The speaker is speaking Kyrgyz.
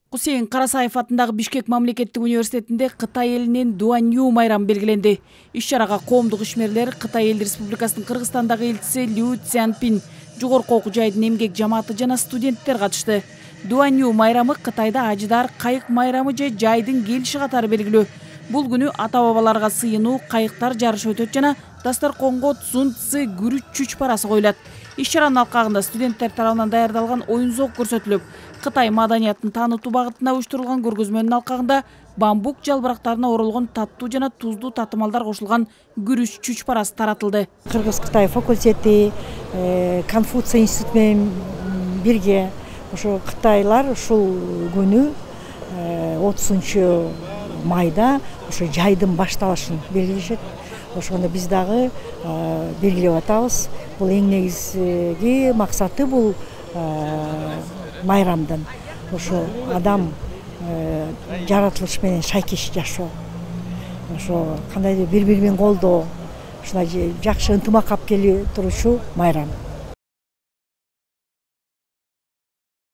Кусейин Карасаев атындагы Бишкек мамлекеттик университетинде Кытай элинин Дуанью майрамы белгиленди. Иш-чарага коомдук ишмерлер Кытай эл республикасынын Кыргызстандагы элчиси Лю Цзянпин, жогорку окуу жайдын эмгек жамааты жана студенттер катышты. Дуанью майрамы Кытайда ажыдар кайык майрамы же жайдын келиши катары белгилүү. Бул күнү ата-бабаларга сыйынуу кайыктар жарышы өтөт жана дастарконго Цзун Цзы күрүч чүч парасы коюлат. Иш-чаранын алкагында студенттер тарабынан даярдалган оюн-зоок көрсөтүлүп, Кытай маданиятын таанытуу багытында уюштурулган көргөзмөнүн алкагында бамбук жалбырактарына оролгон таттуу жана туздуу татымалдар кошулган күрүч чүч парасы таратылды. Кыргыз-Кытай факультети, Конфуций институту менен бирге ошо кытайлар ушул күнү 30 майда ошо жайдын башталышын белгилешет. Ошондо биз дагы белгилеп атабыз. Бул эң негизги максаты бул майрамдын ошо адам жаратылыш менен шайкеш жашоо. Ошо кандайдыр бири-бири менен колдоо, ушундай жакшы ынтымак алып келип турушу майрам.